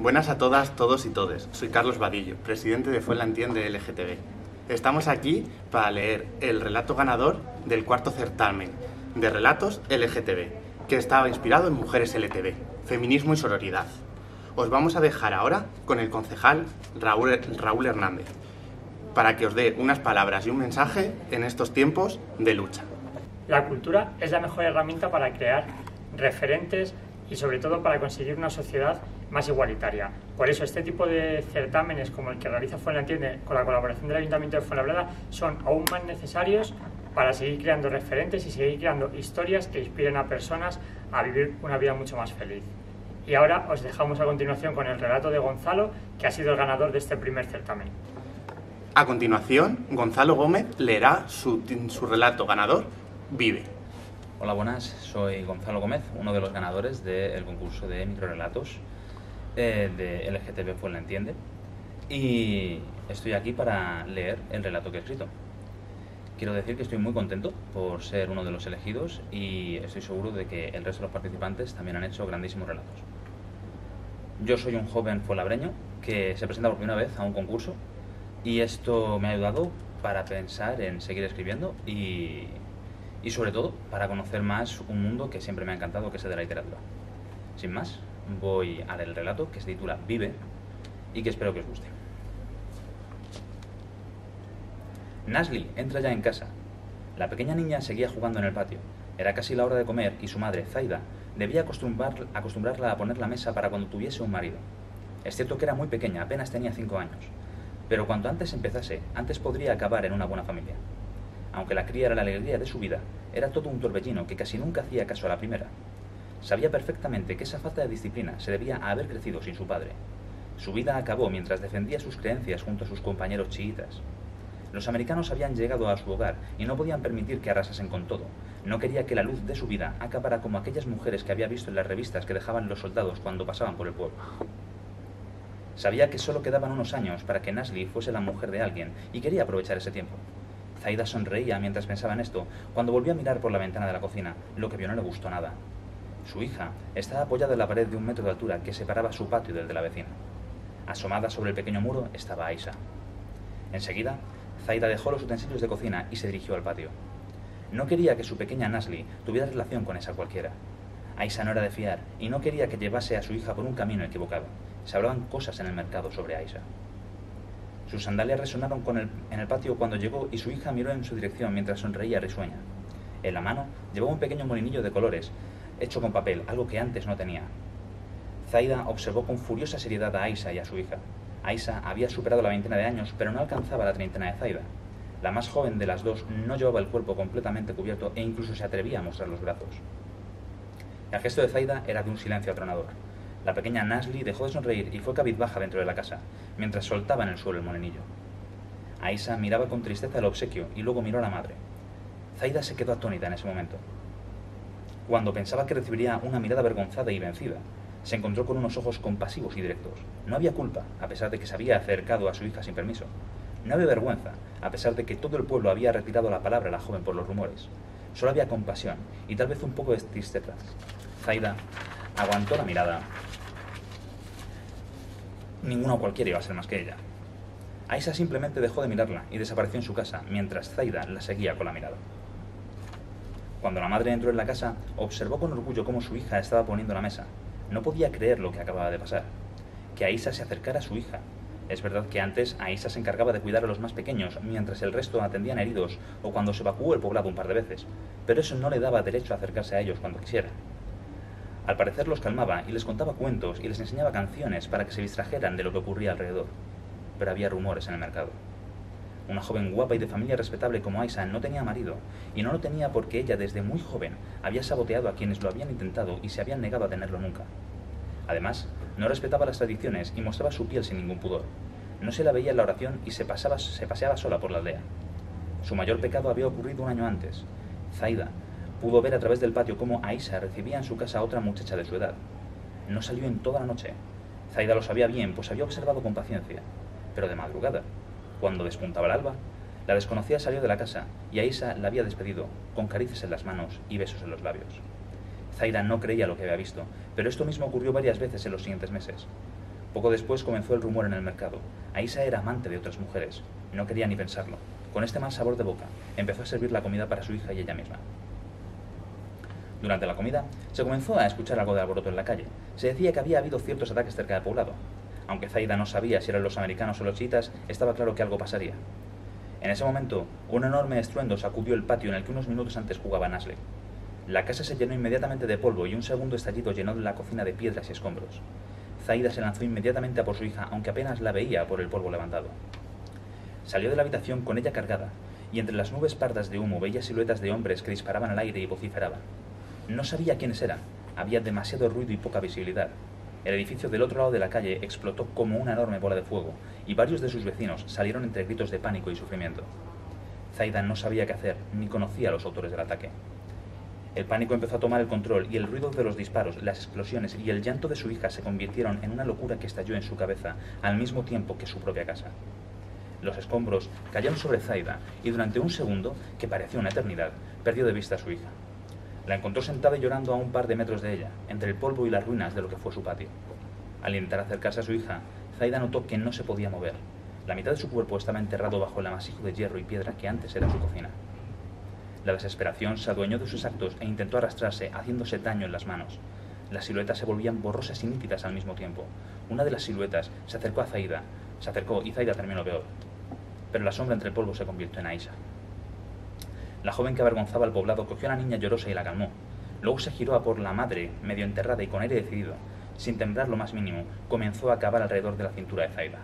Buenas a todas, todos y todes. Soy Carlos Vadillo, presidente de Fuenlantien LGTB. Estamos aquí para leer el relato ganador del cuarto certamen de relatos LGTB, que estaba inspirado en mujeres LTB, feminismo y sororidad. Os vamos a dejar ahora con el concejal Raúl Hernández, para que os dé unas palabras y un mensaje en estos tiempos de lucha. La cultura es la mejor herramienta para crear referentes y sobre todo para conseguir una sociedad más igualitaria. Por eso este tipo de certámenes como el que realiza Fuenlantien con la colaboración del Ayuntamiento de Fuenlabrada son aún más necesarios para seguir creando referentes y seguir creando historias que inspiren a personas a vivir una vida mucho más feliz. Y ahora os dejamos a continuación con el relato de Gonzalo, que ha sido el ganador de este primer certamen. A continuación, Gonzalo Gómez leerá su relato ganador, Vive. Hola, buenas, soy Gonzalo Gómez, uno de los ganadores del concurso de microrelatos de LGTB Fuenlantien, y estoy aquí para leer el relato que he escrito. Quiero decir que estoy muy contento por ser uno de los elegidos y estoy seguro de que el resto de los participantes también han hecho grandísimos relatos. Yo soy un joven fuenlabreño que se presenta por primera vez a un concurso y esto me ha ayudado para pensar en seguir escribiendo y sobre todo para conocer más un mundo que siempre me ha encantado, que es el de la literatura. Sin más, voy a leer el relato, que se titula Vive, y que espero que os guste. Nasli entra ya en casa. La pequeña niña seguía jugando en el patio. Era casi la hora de comer y su madre, Zaida, debía acostumbrarla a poner la mesa para cuando tuviese un marido. Es cierto que era muy pequeña, apenas tenía 5 años. Pero cuanto antes empezase, antes podría acabar en una buena familia. Aunque la cría era la alegría de su vida, era todo un torbellino que casi nunca hacía caso a la primera. Sabía perfectamente que esa falta de disciplina se debía a haber crecido sin su padre. Su vida acabó mientras defendía sus creencias junto a sus compañeros chiítas. Los americanos habían llegado a su hogar y no podían permitir que arrasasen con todo. No quería que la luz de su vida acabara como aquellas mujeres que había visto en las revistas que dejaban los soldados cuando pasaban por el pueblo. Sabía que solo quedaban unos años para que Nasli fuese la mujer de alguien y quería aprovechar ese tiempo. Zaida sonreía mientras pensaba en esto cuando volvió a mirar por la ventana de la cocina. Lo que vio no le gustó nada. Su hija estaba apoyada en la pared de 1 metro de altura que separaba su patio del de la vecina. Asomada sobre el pequeño muro estaba Aisha. Enseguida, Zaida dejó los utensilios de cocina y se dirigió al patio. No quería que su pequeña Nasli tuviera relación con esa cualquiera. Aisha no era de fiar y no quería que llevase a su hija por un camino equivocado. Se hablaban cosas en el mercado sobre Aisha. Sus sandalias resonaron en el patio cuando llegó y su hija miró en su dirección mientras sonreía risueña. En la mano llevaba un pequeño molinillo de colores, hecho con papel, algo que antes no tenía. Zaida observó con furiosa seriedad a Aisha y a su hija. Aisha había superado la 20 de años, pero no alcanzaba la 30 de Zaida. La más joven de las dos no llevaba el cuerpo completamente cubierto e incluso se atrevía a mostrar los brazos. El gesto de Zaida era de un silencio atronador. La pequeña Nasli dejó de sonreír y fue cabizbaja dentro de la casa, mientras soltaba en el suelo el molinillo. Aisha miraba con tristeza el obsequio y luego miró a la madre. Zaida se quedó atónita en ese momento. Cuando pensaba que recibiría una mirada avergonzada y vencida, se encontró con unos ojos compasivos y directos. No había culpa, a pesar de que se había acercado a su hija sin permiso. No había vergüenza, a pesar de que todo el pueblo había retirado la palabra a la joven por los rumores. Solo había compasión y tal vez un poco de tristeza. Zaida aguantó la mirada. Ninguna cualquiera iba a ser más que ella. Aisha simplemente dejó de mirarla y desapareció en su casa, mientras Zaida la seguía con la mirada. Cuando la madre entró en la casa, observó con orgullo cómo su hija estaba poniendo la mesa. No podía creer lo que acababa de pasar. Que Aisha se acercara a su hija. Es verdad que antes Aisha se encargaba de cuidar a los más pequeños, mientras el resto atendían heridos o cuando se evacuó el poblado un par de veces, pero eso no le daba derecho a acercarse a ellos cuando quisiera. Al parecer los calmaba y les contaba cuentos y les enseñaba canciones para que se distrajeran de lo que ocurría alrededor. Pero había rumores en el mercado. Una joven guapa y de familia respetable como Aisha no tenía marido, y no lo tenía porque ella desde muy joven había saboteado a quienes lo habían intentado y se habían negado a tenerlo nunca. Además, no respetaba las tradiciones y mostraba su piel sin ningún pudor. No se la veía en la oración y se paseaba sola por la aldea. Su mayor pecado había ocurrido 1 año antes. Zaida pudo ver a través del patio cómo Aisha recibía en su casa a otra muchacha de su edad. No salió en toda la noche. Zaida lo sabía bien, pues había observado con paciencia. Pero de madrugada, cuando despuntaba el alba, la desconocida salió de la casa y Aisha la había despedido, con caricias en las manos y besos en los labios. Zaida no creía lo que había visto, pero esto mismo ocurrió varias veces en los siguientes meses. Poco después comenzó el rumor en el mercado. Aisa era amante de otras mujeres. No quería ni pensarlo. Con este mal sabor de boca, empezó a servir la comida para su hija y ella misma. Durante la comida, se comenzó a escuchar algo de alboroto en la calle. Se decía que había habido ciertos ataques cerca del poblado. Aunque Zaida no sabía si eran los americanos o los chiitas, estaba claro que algo pasaría. En ese momento, un enorme estruendo sacudió el patio en el que unos minutos antes jugaba Nasli. La casa se llenó inmediatamente de polvo y un segundo estallido llenó la cocina de piedras y escombros. Zaida se lanzó inmediatamente a por su hija, aunque apenas la veía por el polvo levantado. Salió de la habitación con ella cargada, y entre las nubes pardas de humo veía siluetas de hombres que disparaban al aire y vociferaban. No sabía quiénes eran, había demasiado ruido y poca visibilidad. El edificio del otro lado de la calle explotó como una enorme bola de fuego, y varios de sus vecinos salieron entre gritos de pánico y sufrimiento. Zaida no sabía qué hacer, ni conocía a los autores del ataque. El pánico empezó a tomar el control y el ruido de los disparos, las explosiones y el llanto de su hija se convirtieron en una locura que estalló en su cabeza al mismo tiempo que su propia casa. Los escombros cayeron sobre Zaida y durante un segundo, que parecía una eternidad, perdió de vista a su hija. La encontró sentada y llorando a un par de metros de ella, entre el polvo y las ruinas de lo que fue su patio. Al intentar acercarse a su hija, Zaida notó que no se podía mover. La mitad de su cuerpo estaba enterrado bajo el amasijo de hierro y piedra que antes era su cocina. La desesperación se adueñó de sus actos e intentó arrastrarse, haciéndose daño en las manos. Las siluetas se volvían borrosas y nítidas al mismo tiempo. Una de las siluetas se acercó a Zaida. Se acercó y Zaida terminó peor. Pero la sombra entre el polvo se convirtió en Aisa. La joven que avergonzaba al poblado cogió a la niña llorosa y la calmó. Luego se giró a por la madre, medio enterrada y con aire decidido. Sin temblar lo más mínimo, comenzó a cavar alrededor de la cintura de Zaida.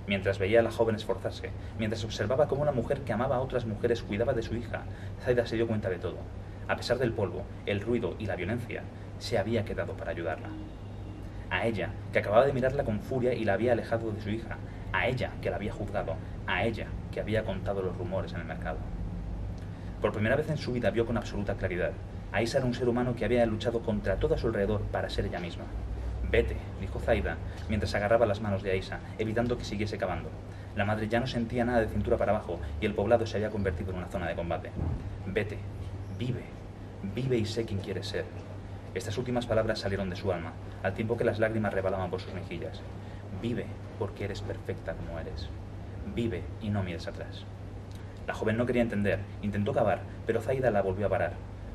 Mientras veía a la joven esforzarse, mientras observaba cómo una mujer que amaba a otras mujeres cuidaba de su hija, Zaida se dio cuenta de todo. A pesar del polvo, el ruido y la violencia, se había quedado para ayudarla. A ella, que acababa de mirarla con furia y la había alejado de su hija. A ella, que la había juzgado. A ella, que había contado los rumores en el mercado. Por primera vez en su vida vio con absoluta claridad. Aisa era un ser humano que había luchado contra todo a su alrededor para ser ella misma. «Vete», dijo Zaida, mientras agarraba las manos de Aisa, evitando que siguiese cavando. La madre ya no sentía nada de cintura para abajo y el poblado se había convertido en una zona de combate. «Vete, vive, vive y sé quién quieres ser». Estas últimas palabras salieron de su alma, al tiempo que las lágrimas rebalaban por sus mejillas. «Vive, porque eres perfecta como eres. Vive y no mires atrás». La joven no quería entender, intentó cavar, pero Zaida la volvió a parar.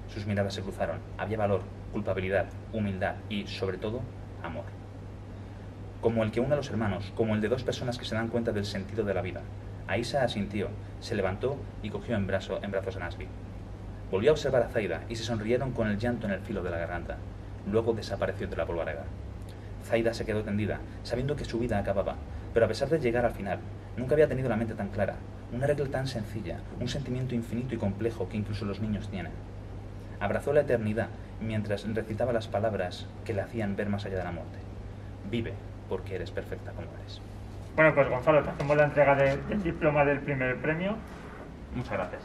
Sus miradas se cruzaron. Había valor, culpabilidad, humildad y, sobre todo, amor. Como el que une a los hermanos, como el de dos personas que se dan cuenta del sentido de la vida. Aisa asintió, se levantó y cogió en brazos a Nasli. Volvió a observar a Zaida y se sonrieron con el llanto en el filo de la garganta. Luego desapareció entre la polvareda. Zaida se quedó tendida, sabiendo que su vida acababa, pero a pesar de llegar al final, nunca había tenido la mente tan clara, una regla tan sencilla, un sentimiento infinito y complejo que incluso los niños tienen. Abrazó la eternidad mientras recitaba las palabras que le hacían ver más allá de la muerte. Vive, porque eres perfecta como eres. Bueno, pues Gonzalo, te hacemos la entrega del diploma del primer premio. Muchas gracias.